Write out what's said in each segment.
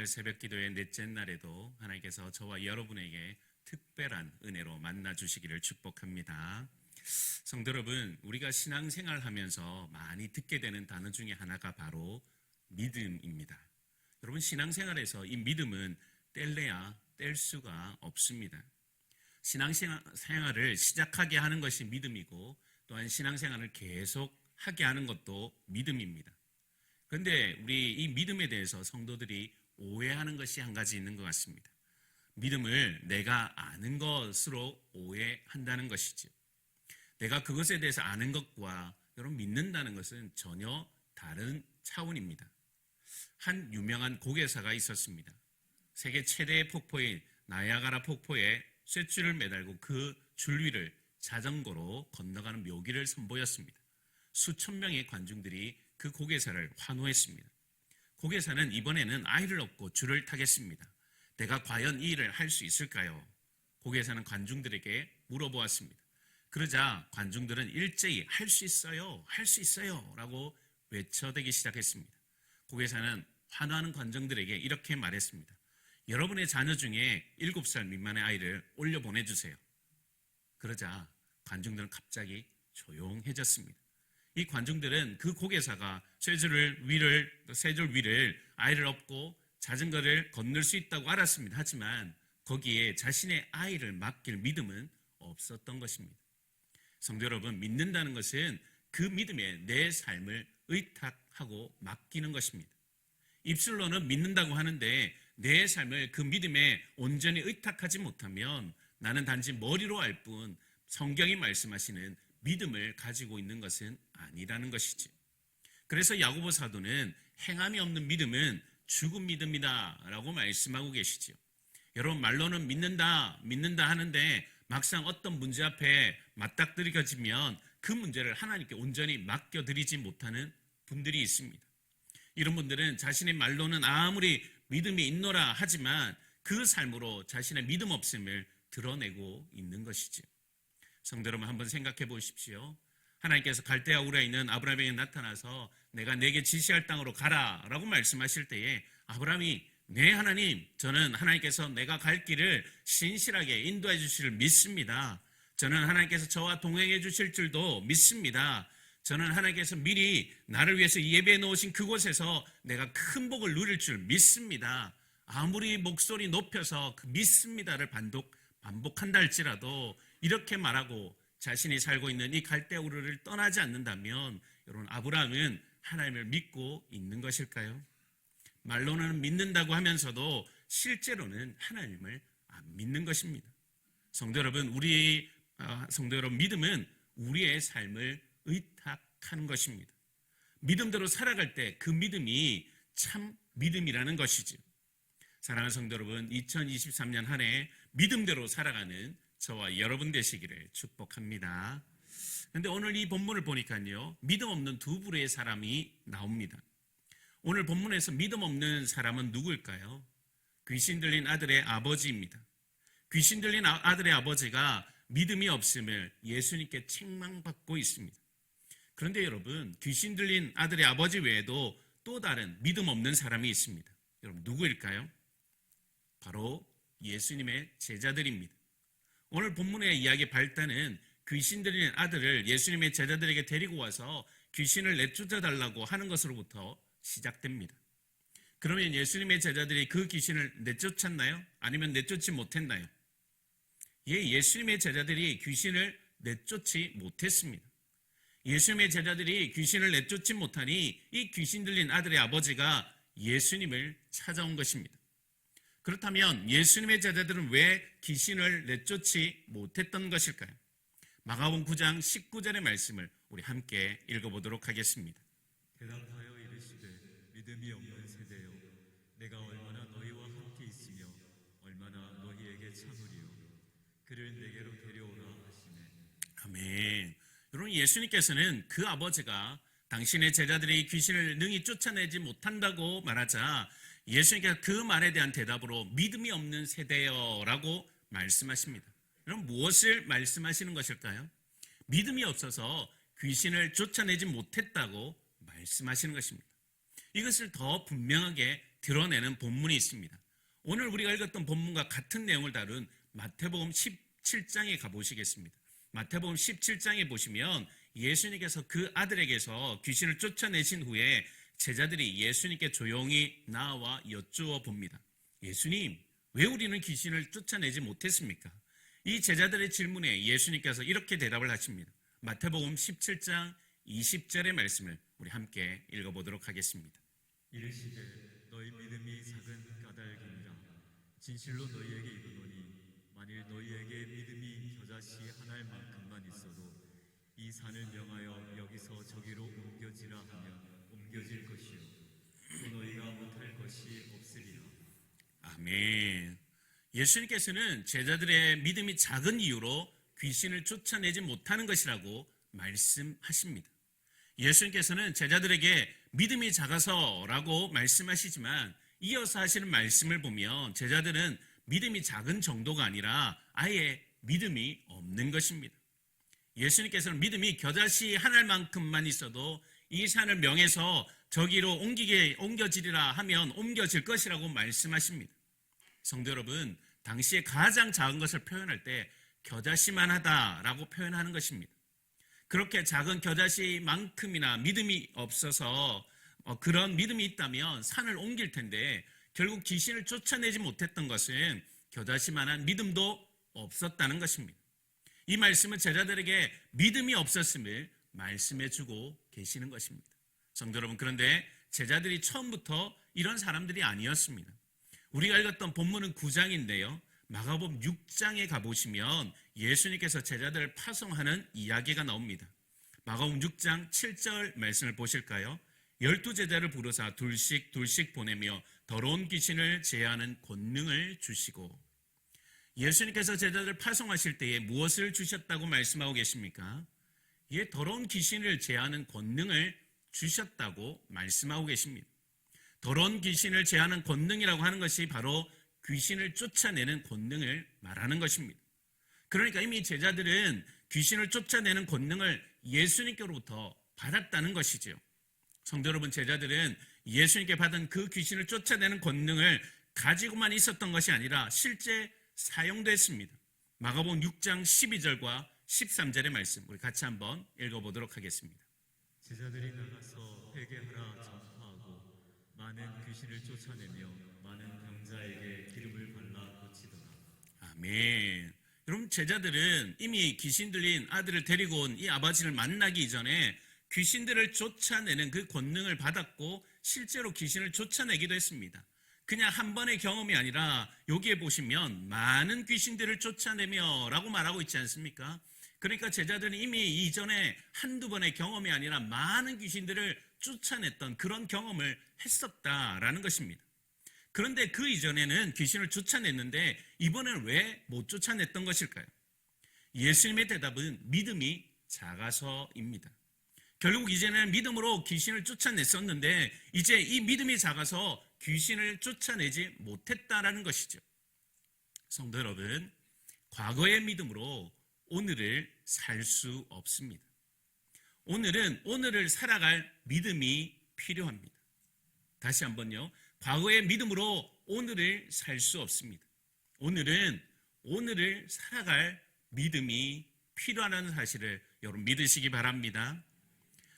특별 새벽기도의 넷째 날에도 하나님께서 저와 여러분에게 특별한 은혜로 만나 주시기를 축복합니다. 성도 여러분, 우리가 신앙생활하면서 많이 듣게 되는 단어 중에 하나가 바로 믿음입니다. 여러분, 신앙생활에서 이 믿음은 뗄래야 뗄 수가 없습니다. 신앙생활을 시작하게 하는 것이 믿음이고, 또한 신앙생활을 계속하게 하는 것도 믿음입니다. 그런데 우리 이 믿음에 대해서 성도들이 오해하는 것이 한 가지 있는 것 같습니다. 믿음을 내가 아는 것으로 오해한다는 것이죠. 내가 그것에 대해서 아는 것과 여러분 믿는다는 것은 전혀 다른 차원입니다. 한 유명한 고개사가 있었습니다. 세계 최대의 폭포인 나야가라 폭포에 쇳줄을 매달고 그 줄 위를 자전거로 건너가는 묘기를 선보였습니다. 수천 명의 관중들이 그 고개사를 환호했습니다. 고개사는 이번에는 아이를 업고 줄을 타겠습니다. 내가 과연 이 일을 할 수 있을까요? 고개사는 관중들에게 물어보았습니다. 그러자 관중들은 일제히 할 수 있어요, 할 수 있어요 라고 외쳐대기 시작했습니다. 고개사는 환호하는 관중들에게 이렇게 말했습니다. 여러분의 자녀 중에 7살 미만의 아이를 올려 보내주세요. 그러자 관중들은 갑자기 조용해졌습니다. 이 관중들은 그 고개사가 쇠줄 위를 아이를 업고 자전거를 건널 수 있다고 알았습니다. 하지만 거기에 자신의 아이를 맡길 믿음은 없었던 것입니다. 성도 여러분, 믿는다는 것은 그 믿음에 내 삶을 의탁하고 맡기는 것입니다. 입술로는 믿는다고 하는데 내 삶을 그 믿음에 온전히 의탁하지 못하면 나는 단지 머리로 알 뿐 성경이 말씀하시는 믿음을 가지고 있는 것은 아니라는 것이지. 그래서 야고보 사도는 행함이 없는 믿음은 죽은 믿음이다 라고 말씀하고 계시죠. 여러분, 말로는 믿는다 하는데 막상 어떤 문제 앞에 맞닥뜨려지면 그 문제를 하나님께 온전히 맡겨드리지 못하는 분들이 있습니다. 이런 분들은 자신의 말로는 아무리 믿음이 있노라 하지만 그 삶으로 자신의 믿음 없음을 드러내고 있는 것이죠. 성도 여러분, 한번 생각해 보십시오. 하나님께서 갈대아 우르에 있는 아브라함에게 나타나서 내가 내게 지시할 땅으로 가라 라고 말씀하실 때에 아브라함이 네 하나님, 저는 하나님께서 내가 갈 길을 신실하게 인도해 주실 믿습니다. 저는 하나님께서 저와 동행해 주실 줄도 믿습니다. 저는 하나님께서 미리 나를 위해서 예배해 놓으신 그곳에서 내가 큰 복을 누릴 줄 믿습니다. 아무리 목소리 높여서 그 믿습니다를 반복한다 할지라도 이렇게 말하고 자신이 살고 있는 이 갈대아 우르를 떠나지 않는다면 여러분, 아브라함은 하나님을 믿고 있는 것일까요? 말로는 믿는다고 하면서도 실제로는 하나님을 안 믿는 것입니다. 성도 여러분, 믿음은 우리의 삶을 의탁하는 것입니다. 믿음대로 살아갈 때 그 믿음이 참 믿음이라는 것이죠. 사랑하는 성도 여러분, 2023년 한 해 믿음대로 살아가는 저와 여러분 되시기를 축복합니다. 그런데 오늘 이 본문을 보니까요, 믿음 없는 두 부류의 사람이 나옵니다. 오늘 본문에서 믿음 없는 사람은 누구일까요? 귀신 들린 아들의 아버지입니다. 귀신 들린 아들의 아버지가 믿음이 없음을 예수님께 책망받고 있습니다. 그런데 여러분, 귀신 들린 아들의 아버지 외에도 또 다른 믿음 없는 사람이 있습니다. 여러분, 누구일까요? 바로 예수님의 제자들입니다. 오늘 본문의 이야기의 발단은 귀신 들린 아들을 예수님의 제자들에게 데리고 와서 귀신을 내쫓아달라고 하는 것으로부터 시작됩니다. 그러면 예수님의 제자들이 그 귀신을 내쫓았나요? 아니면 내쫓지 못했나요? 예수님의 제자들이 귀신을 내쫓지 못했습니다. 예수님의 제자들이 귀신을 내쫓지 못하니 이 귀신 들린 아들의 아버지가 예수님을 찾아온 것입니다. 그렇다면 예수님의 제자들은 왜 귀신을 내쫓지 못했던 것일까요? 마가복음 9장 19절의 말씀을 우리 함께 읽어보도록 하겠습니다. 대답하여 이르시되 믿음이 없는 세대여, 내가 얼마나 너희와 함께 있으며 얼마나 너희에게 참으리요. 그를 내게로 데려오라 하시네. 아멘. 여러분, 예수님께서는 그 아버지가 당신의 제자들이 귀신을 능히 쫓아내지 못한다고 말하자 예수님께서 그 말에 대한 대답으로 믿음이 없는 세대여 라고 말씀하십니다. 여러분, 무엇을 말씀하시는 것일까요? 믿음이 없어서 귀신을 쫓아내지 못했다고 말씀하시는 것입니다. 이것을 더 분명하게 드러내는 본문이 있습니다. 오늘 우리가 읽었던 본문과 같은 내용을 다룬 마태복음 17장에 가보시겠습니다. 마태복음 17장에 보시면 예수님께서 그 아들에게서 귀신을 쫓아내신 후에 제자들이 예수님께 조용히 나와 여쭈어 봅니다. 예수님, 왜 우리는 귀신을 쫓아내지 못했습니까? 이 제자들의 질문에 예수님께서 이렇게 대답을 하십니다. 마태복음 17장 20절의 말씀을 우리 함께 읽어보도록 하겠습니다. 이르시되 너희 믿음이 작은 까닭이니라. 진실로 너희에게 이르노니 만일 너희에게 믿음이 겨자씨 한 알만큼만 있어도 이 산을 명하여 여기서 저기로 옮겨지라 하면 옮겨질 것이요 또 너희가 못할 것이 없으리라. 아멘. 예수님께서는 제자들의 믿음이 작은 이유로 귀신을 쫓아내지 못하는 것이라고 말씀하십니다. 예수님께서는 제자들에게 믿음이 작아서라고 말씀하시지만 이어서 하시는 말씀을 보면 제자들은 믿음이 작은 정도가 아니라 아예 믿음이 없는 것입니다. 예수님께서는 믿음이 겨자씨 한 알만큼만 있어도 이 산을 명해서 저기로 옮겨지리라 하면 옮겨질 것이라고 말씀하십니다. 성도 여러분, 당시에 가장 작은 것을 표현할 때 겨자씨만 하다라고 표현하는 것입니다. 그렇게 작은 겨자씨만큼이나 믿음이 없어서 그런 믿음이 있다면 산을 옮길 텐데 결국 귀신을 쫓아내지 못했던 것은 겨자씨만한 믿음도 없었다는 것입니다. 이 말씀은 제자들에게 믿음이 없었음을 말씀해주고 계시는 것입니다. 성도 여러분, 그런데 제자들이 처음부터 이런 사람들이 아니었습니다. 우리가 읽었던 본문은 9장인데요. 마가복음 6장에 가보시면 예수님께서 제자들을 파송하는 이야기가 나옵니다. 마가복음 6장 7절 말씀을 보실까요? 12제자를 부르사 둘씩 보내며 더러운 귀신을 제하는 권능을 주시고. 예수님께서 제자들을 파송하실 때에 무엇을 주셨다고 말씀하고 계십니까? 더러운 귀신을 제하는 권능을 주셨다고 말씀하고 계십니다. 더러운 귀신을 제하는 권능이라고 하는 것이 바로 귀신을 쫓아내는 권능을 말하는 것입니다. 그러니까 이미 제자들은 귀신을 쫓아내는 권능을 예수님께로부터 받았다는 것이죠. 성도 여러분, 제자들은 예수님께 받은 그 귀신을 쫓아내는 권능을 가지고만 있었던 것이 아니라 실제 사용도 했습니다. 마가복음 6장 12절과 13절의 말씀 우리 같이 한번 읽어보도록 하겠습니다. 제자들이 나가서 회개하라 전파하고 많은 귀신을 쫓아내며 많은 병자에게 기름을 발라 고치더라. 아멘. 여러분, 제자들은 이미 귀신 들린 아들을 데리고 온 이 아버지를 만나기 이전에 귀신들을 쫓아내는 그 권능을 받았고 실제로 귀신을 쫓아내기도 했습니다. 그냥 한 번의 경험이 아니라 여기에 보시면 많은 귀신들을 쫓아내며 라고 말하고 있지 않습니까? 그러니까 제자들은 이미 이전에 한두 번의 경험이 아니라 많은 귀신들을 쫓아냈던 그런 경험을 했었다라는 것입니다. 그런데 그 이전에는 귀신을 쫓아냈는데 이번에는 왜 못 쫓아냈던 것일까요? 예수님의 대답은 믿음이 작아서입니다. 결국 이제는 믿음으로 귀신을 쫓아냈었는데 이제 이 믿음이 작아서 귀신을 쫓아내지 못했다라는 것이죠. 성도 여러분, 과거의 믿음으로 오늘을 살 수 없습니다. 오늘을 살아갈 믿음이 필요합니다. 다시 한번요. 과거의 믿음으로 오늘을 살 수 없습니다. 오늘을 살아갈 믿음이 필요하다는 사실을 여러분 믿으시기 바랍니다.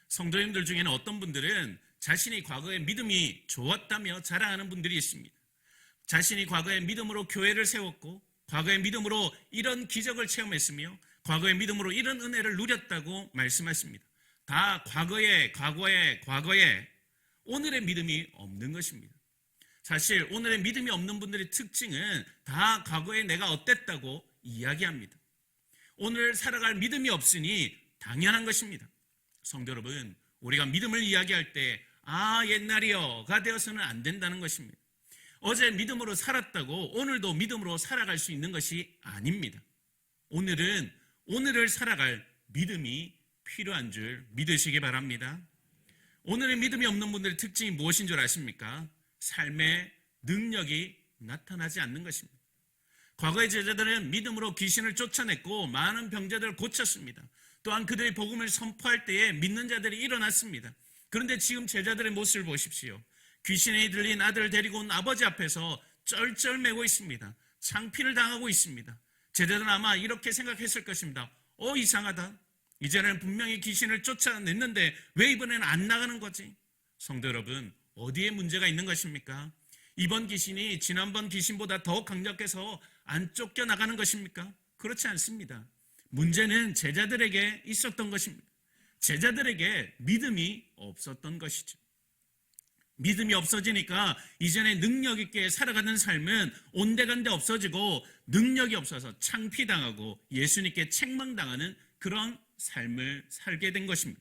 성도님들 중에는 어떤 분들은 자신이 과거에 믿음이 좋았다며 자랑하는 분들이 있습니다. 자신이 과거에 믿음으로 교회를 세웠고 과거의 믿음으로 이런 기적을 체험했으며 과거의 믿음으로 이런 은혜를 누렸다고 말씀하십니다. 다 과거에 오늘의 믿음이 없는 것입니다. 사실 오늘의 믿음이 없는 분들의 특징은 다 과거에 내가 어땠다고 이야기합니다. 오늘 살아갈 믿음이 없으니 당연한 것입니다. 성도 여러분, 우리가 믿음을 이야기할 때 옛날이요가 되어서는 안 된다는 것입니다. 어제 믿음으로 살았다고 오늘도 믿음으로 살아갈 수 있는 것이 아닙니다. 오늘을 살아갈 믿음이 필요한 줄 믿으시기 바랍니다. 오늘의 믿음이 없는 분들의 특징이 무엇인 줄 아십니까? 삶의 능력이 나타나지 않는 것입니다. 과거의 제자들은 믿음으로 귀신을 쫓아냈고 많은 병자들을 고쳤습니다. 또한 그들의 복음을 선포할 때에 믿는 자들이 일어났습니다. 그런데 지금 제자들의 모습을 보십시오. 귀신에 들린 아들을 데리고 온 아버지 앞에서 쩔쩔매고 있습니다. 창피를 당하고 있습니다. 제자들은 아마 이렇게 생각했을 것입니다. 이상하다. 이전에는 분명히 귀신을 쫓아냈는데 왜 이번에는 안 나가는 거지? 성도 여러분, 어디에 문제가 있는 것입니까? 이번 귀신이 지난번 귀신보다 더 강력해서 안 쫓겨나가는 것입니까? 그렇지 않습니다. 문제는 제자들에게 있었던 것입니다. 제자들에게 믿음이 없었던 것이죠. 믿음이 없어지니까 이전에 능력 있게 살아가는 삶은 온데간데 없어지고 능력이 없어서 창피당하고 예수님께 책망당하는 그런 삶을 살게 된 것입니다.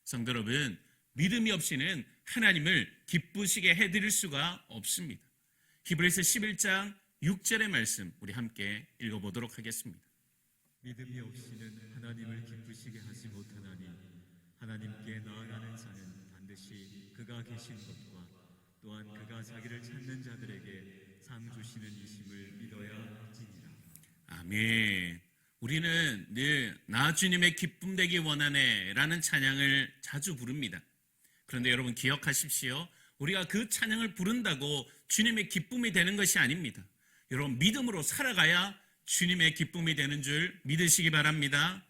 성도 여러분, 믿음이 없이는 하나님을 기쁘시게 해드릴 수가 없습니다. 히브리서 11장 6절의 말씀 우리 함께 읽어보도록 하겠습니다. 믿음이 없이는 하나님을 기쁘시게 하지 못하나니 하나님께 나아가는 자는 반드시 그가 계신 것과 또한 그가 자기를 찾는 자들에게 상 주시는 이심을 믿어야 할지니라. 아멘. 우리는 늘 나 주님의 기쁨 되기 원하네 라는 찬양을 자주 부릅니다. 그런데 여러분 기억하십시오. 우리가 그 찬양을 부른다고 주님의 기쁨이 되는 것이 아닙니다. 여러분 믿음으로 살아가야 주님의 기쁨이 되는 줄 믿으시기 바랍니다.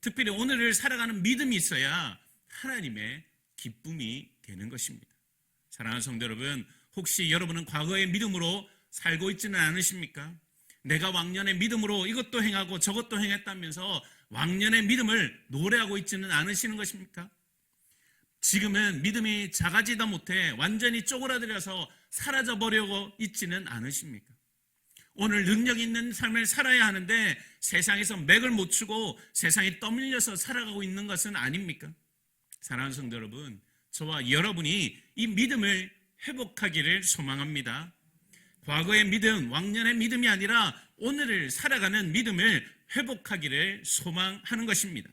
특별히 오늘을 살아가는 믿음이 있어야 하나님의 기쁨이 되는 것입니다. 사랑하는 성도 여러분, 혹시 여러분은 과거의 믿음으로 살고 있지는 않으십니까? 내가 왕년의 믿음으로 이것도 행하고 저것도 행했다면서 왕년의 믿음을 노래하고 있지는 않으시는 것입니까? 지금은 믿음이 작아지다 못해 완전히 쪼그라들어서 사라져버리고 있지는 않으십니까? 오늘 능력 있는 삶을 살아야 하는데 세상에서 맥을 못 추고 세상에 떠밀려서 살아가고 있는 것은 아닙니까? 사랑하는 성도 여러분, 저와 여러분이 이 믿음을 회복하기를 소망합니다. 과거의 믿음, 왕년의 믿음이 아니라 오늘을 살아가는 믿음을 회복하기를 소망하는 것입니다.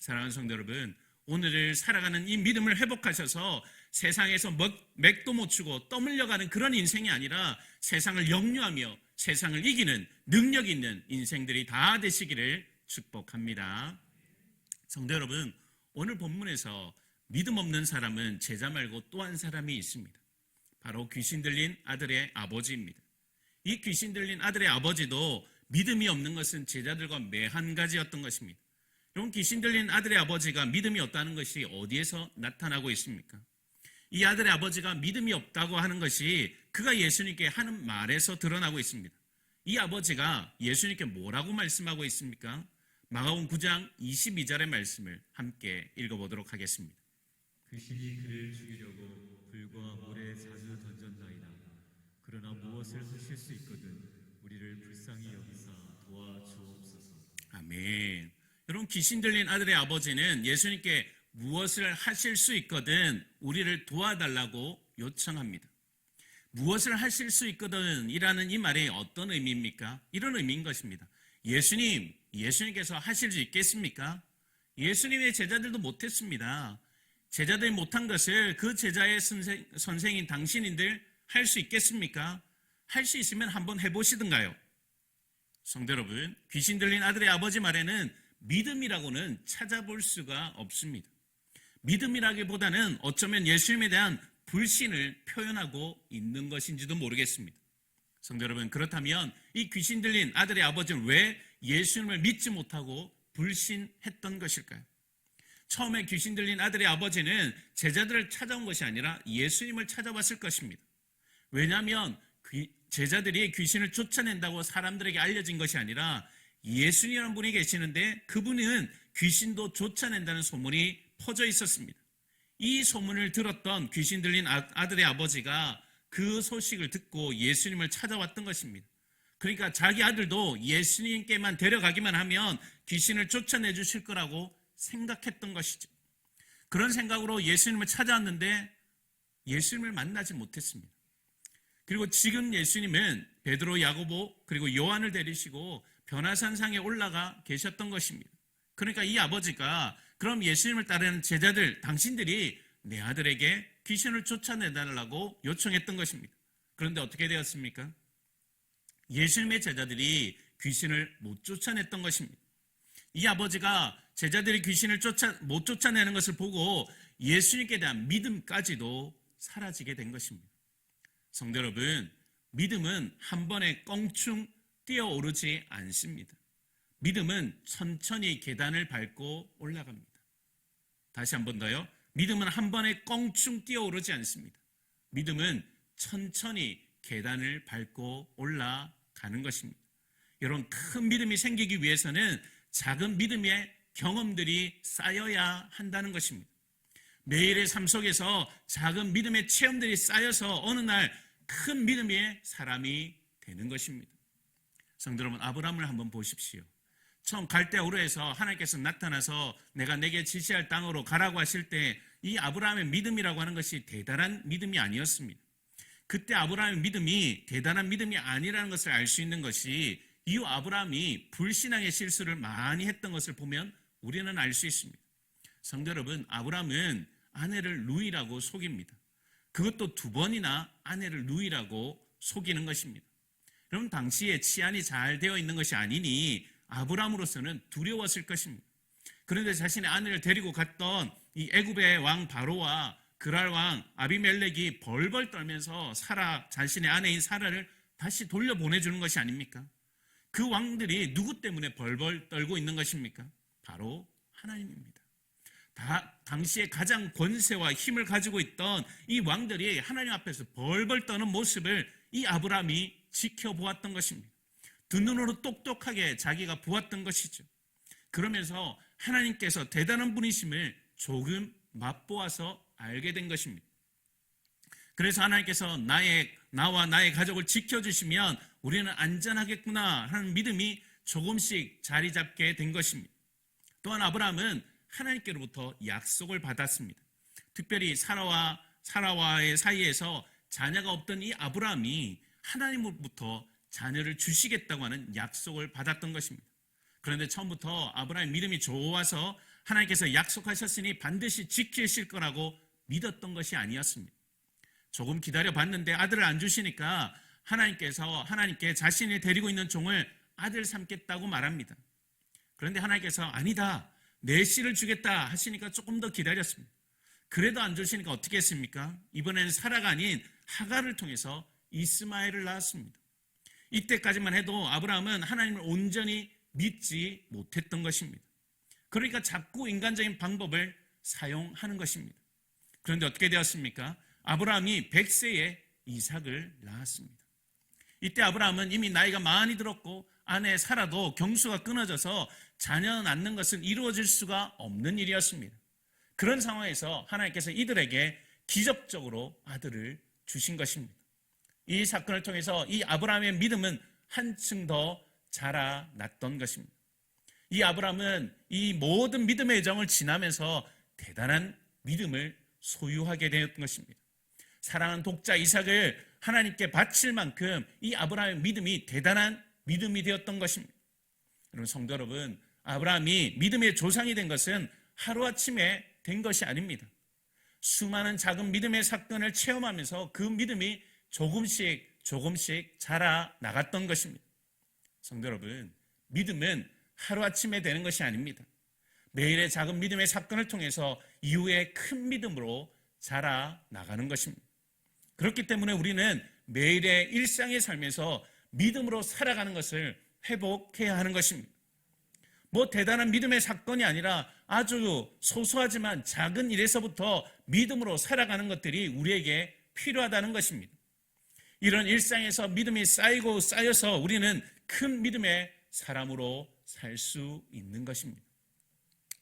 사랑하는 성도 여러분, 오늘을 살아가는 이 믿음을 회복하셔서 세상에서 맥도 못 추고 떠밀려가는 그런 인생이 아니라 세상을 역류하며 세상을 이기는 능력 있는 인생들이 다 되시기를 축복합니다. 성도 여러분, 오늘 본문에서 믿음 없는 사람은 제자 말고 또 한 사람이 있습니다. 바로 귀신 들린 아들의 아버지입니다. 이 귀신 들린 아들의 아버지도 믿음이 없는 것은 제자들과 매한 가지였던 것입니다. 이런 귀신 들린 아들의 아버지가 믿음이 없다는 것이 어디에서 나타나고 있습니까? 이 아들의 아버지가 믿음이 없다고 하는 것이 그가 예수님께 하는 말에서 드러나고 있습니다. 이 아버지가 예수님께 뭐라고 말씀하고 있습니까? 마가복음 9장 22절의 말씀을 함께 읽어보도록 하겠습니다. 귀신이 그를 죽이려고 불과 물에 자주 던졌나이다. 그러나 무엇을 하실 수 있거든 우리를 불쌍히 여기사 도와주옵소서. 아멘. 여러분, 귀신 들린 아들의 아버지는 예수님께 무엇을 하실 수 있거든 우리를 도와달라고 요청합니다. 무엇을 하실 수 있거든 이라는 이 말이 어떤 의미입니까? 이런 의미인 것입니다. 예수님께서 하실 수 있겠습니까? 예수님의 제자들도 못했습니다. 제자들이 못한 것을 그 제자의 선생인 당신인들 할 수 있겠습니까? 할 수 있으면 한번 해보시든가요? 성도 여러분, 귀신 들린 아들의 아버지 말에는 믿음이라고는 찾아볼 수가 없습니다. 믿음이라기보다는 어쩌면 예수님에 대한 불신을 표현하고 있는 것인지도 모르겠습니다. 성도 여러분, 그렇다면 이 귀신 들린 아들의 아버지는 왜 예수님을 믿지 못하고 불신했던 것일까요? 처음에 귀신 들린 아들의 아버지는 제자들을 찾아온 것이 아니라 예수님을 찾아왔을 것입니다. 왜냐하면 제자들이 귀신을 쫓아낸다고 사람들에게 알려진 것이 아니라 예수님이라는 분이 계시는데 그분은 귀신도 쫓아낸다는 소문이 퍼져 있었습니다. 이 소문을 들었던 귀신 들린 아들의 아버지가 그 소식을 듣고 예수님을 찾아왔던 것입니다. 그러니까 자기 아들도 예수님께만 데려가기만 하면 귀신을 쫓아내 주실 거라고 생각했던 것이죠. 그런 생각으로 예수님을 찾아왔는데 예수님을 만나지 못했습니다. 그리고 지금 예수님은 베드로, 야고보 그리고 요한을 데리시고 변화산상에 올라가 계셨던 것입니다. 그러니까 이 아버지가 그럼 예수님을 따르는 제자들, 당신들이 내 아들에게 귀신을 쫓아내달라고 요청했던 것입니다. 그런데 어떻게 되었습니까? 예수님의 제자들이 귀신을 못 쫓아냈던 것입니다. 이 아버지가 제자들이 귀신을 못 쫓아내는 것을 보고 예수님께 대한 믿음까지도 사라지게 된 것입니다. 성도 여러분, 믿음은 한 번에 껑충 뛰어오르지 않습니다. 믿음은 천천히 계단을 밟고 올라갑니다. 다시 한 번 더요. 믿음은 한 번에 껑충 뛰어오르지 않습니다. 믿음은 천천히 계단을 밟고 올라가는 것입니다. 여러분, 큰 믿음이 생기기 위해서는 작은 믿음의 경험들이 쌓여야 한다는 것입니다. 매일의 삶 속에서 작은 믿음의 체험들이 쌓여서 어느 날 큰 믿음의 사람이 되는 것입니다. 성도 여러분, 아브라함을 한번 보십시오. 처음 갈대아우르에서 하나님께서 나타나서 내가 내게 지시할 땅으로 가라고 하실 때 이 아브라함의 믿음이라고 하는 것이 대단한 믿음이 아니었습니다. 그때 아브라함의 믿음이 대단한 믿음이 아니라는 것을 알 수 있는 것이 이후 아브라함이 불신앙의 실수를 많이 했던 것을 보면 우리는 알 수 있습니다. 성도 여러분, 아브라함은 아내를 루이라고 속입니다. 그것도 2번이나 아내를 루이라고 속이는 것입니다. 여러분, 당시에 치안이 잘 되어 있는 것이 아니니 아브라함으로서는 두려웠을 것입니다. 그런데 자신의 아내를 데리고 갔던 이 애굽의 왕 바로와 그랄 왕 아비멜렉이 벌벌 떨면서 자신의 아내인 사라를 다시 돌려보내주는 것이 아닙니까? 그 왕들이 누구 때문에 벌벌 떨고 있는 것입니까? 바로 하나님입니다. 당시에 가장 권세와 힘을 가지고 있던 이 왕들이 하나님 앞에서 벌벌 떠는 모습을 이 아브라함이 지켜보았던 것입니다. 두 눈으로 똑똑하게 자기가 보았던 것이죠. 그러면서 하나님께서 대단한 분이심을 조금 맛보아서 알게 된 것입니다. 그래서 하나님께서 나와 나의 가족을 지켜주시면 우리는 안전하겠구나 하는 믿음이 조금씩 자리 잡게 된 것입니다. 또한 아브라함은 하나님께로부터 약속을 받았습니다. 특별히 사라와의 사이에서 자녀가 없던 이 아브라함이 하나님으로부터 자녀를 주시겠다고 하는 약속을 받았던 것입니다. 그런데 처음부터 아브라함의 믿음이 좋아서 하나님께서 약속하셨으니 반드시 지키실 거라고 믿었던 것이 아니었습니다. 조금 기다려봤는데 아들을 안 주시니까 하나님께 자신이 데리고 있는 종을 아들 삼겠다고 말합니다. 그런데 하나님께서 아니다, 내 씨를 주겠다 하시니까 조금 더 기다렸습니다. 그래도 안 주시니까 어떻게 했습니까? 이번에는 사라가 아닌 하갈을 통해서 이스마엘을 낳았습니다. 이때까지만 해도 아브라함은 하나님을 온전히 믿지 못했던 것입니다. 그러니까 자꾸 인간적인 방법을 사용하는 것입니다. 그런데 어떻게 되었습니까? 아브라함이 100세에 이삭을 낳았습니다. 이때 아브라함은 이미 나이가 많이 들었고 아내 사라도 경수가 끊어져서 자녀 낳는 것은 이루어질 수가 없는 일이었습니다. 그런 상황에서 하나님께서 이들에게 기적적으로 아들을 주신 것입니다. 이 사건을 통해서 이 아브라함의 믿음은 한층 더 자라났던 것입니다. 이 아브라함은 이 모든 믿음의 여정을 지나면서 대단한 믿음을 소유하게 되었던 것입니다. 사랑하는 독자 이삭을 하나님께 바칠 만큼 이 아브라함의 믿음이 대단한 믿음이 되었던 것입니다. 여러분, 성도 여러분, 아브라함이 믿음의 조상이 된 것은 하루아침에 된 것이 아닙니다. 수많은 작은 믿음의 사건을 체험하면서 그 믿음이 조금씩 자라나갔던 것입니다. 성도 여러분, 믿음은 하루아침에 되는 것이 아닙니다. 매일의 작은 믿음의 사건을 통해서 이후에 큰 믿음으로 자라나가는 것입니다. 그렇기 때문에 우리는 매일의 일상의 삶에서 믿음으로 살아가는 것을 회복해야 하는 것입니다. 뭐 대단한 믿음의 사건이 아니라 아주 소소하지만 작은 일에서부터 믿음으로 살아가는 것들이 우리에게 필요하다는 것입니다. 이런 일상에서 믿음이 쌓여서 우리는 큰 믿음의 사람으로 살 수 있는 것입니다.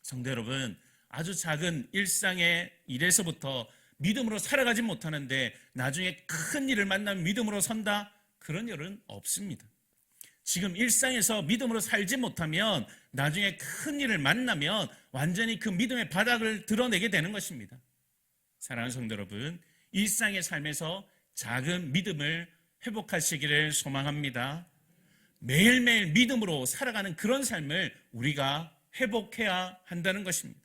성도 여러분, 아주 작은 일상의 일에서부터 믿음으로 살아가지 못하는데 나중에 큰 일을 만나면 믿음으로 선다? 그런 일은 없습니다. 지금 일상에서 믿음으로 살지 못하면 나중에 큰 일을 만나면 완전히 그 믿음의 바닥을 드러내게 되는 것입니다. 사랑하는 성도 여러분, 일상의 삶에서 작은 믿음을 회복하시기를 소망합니다. 매일매일 믿음으로 살아가는 그런 삶을 우리가 회복해야 한다는 것입니다.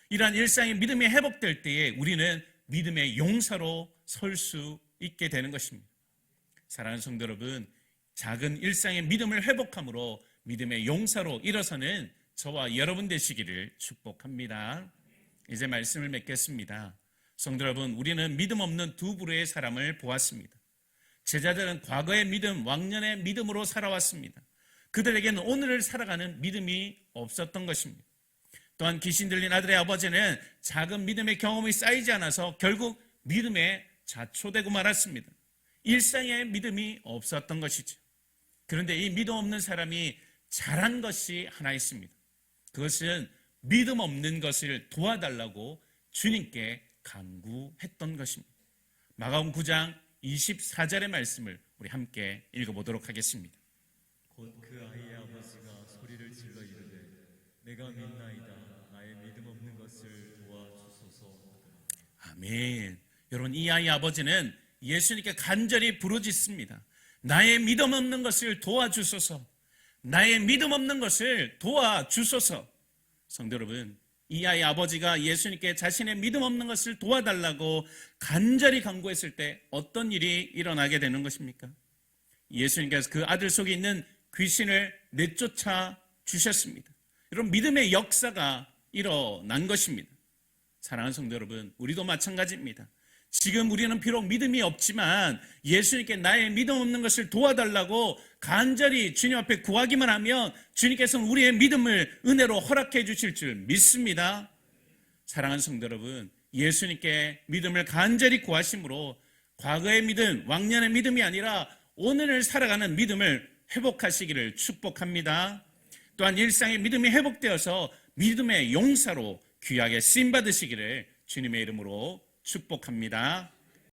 이러한 일상의 믿음이 회복될 때에 우리는 믿음의 용사로 설 수 있게 되는 것입니다. 사랑하는 성도 여러분, 작은 일상의 믿음을 회복함으로 믿음의 용사로 일어서는 저와 여러분 되시기를 축복합니다. 이제 말씀을 맺겠습니다. 성도 여러분, 우리는 믿음 없는 두 부류의 사람을 보았습니다. 제자들은 과거의 믿음, 왕년의 믿음으로 살아왔습니다. 그들에게는 오늘을 살아가는 믿음이 없었던 것입니다. 또한 귀신 들린 아들의 아버지는 작은 믿음의 경험이 쌓이지 않아서 결국 믿음에 자초되고 말았습니다. 일상의 믿음이 없었던 것이죠. 그런데 이 믿음 없는 사람이 잘한 것이 하나 있습니다. 그것은 믿음 없는 것을 도와달라고 주님께 간구했던 것입니다. 마가복음 9장 24절의 말씀을 우리 함께 읽어보도록 하겠습니다. 곧 그 아이의 아버지가 소리를 질러 이르되 내가 믿나이다 나의 믿음 없는 것을 도와주소서 하더라. 아멘. 여러분, 이 아이의 아버지는 예수님께 간절히 부르짖습니다. 나의 믿음 없는 것을 도와주소서. 나의 믿음 없는 것을 도와주소서. 성도 여러분, 이 아이의 아버지가 예수님께 자신의 믿음 없는 것을 도와달라고 간절히 간구했을 때 어떤 일이 일어나게 되는 것입니까? 예수님께서 그 아들 속에 있는 귀신을 내쫓아 주셨습니다. 여러분, 믿음의 역사가 일어난 것입니다. 사랑하는 성도 여러분, 우리도 마찬가지입니다. 지금 우리는 비록 믿음이 없지만 예수님께 나의 믿음 없는 것을 도와달라고 간절히 주님 앞에 구하기만 하면 주님께서는 우리의 믿음을 은혜로 허락해 주실 줄 믿습니다. 사랑하는 성도 여러분, 예수님께 믿음을 간절히 구하심으로 과거의 믿음, 왕년의 믿음이 아니라 오늘을 살아가는 믿음을 회복하시기를 축복합니다. 또한 일상의 믿음이 회복되어서 믿음의 용사로 귀하게 쓰임받으시기를 주님의 이름으로 축복합니다.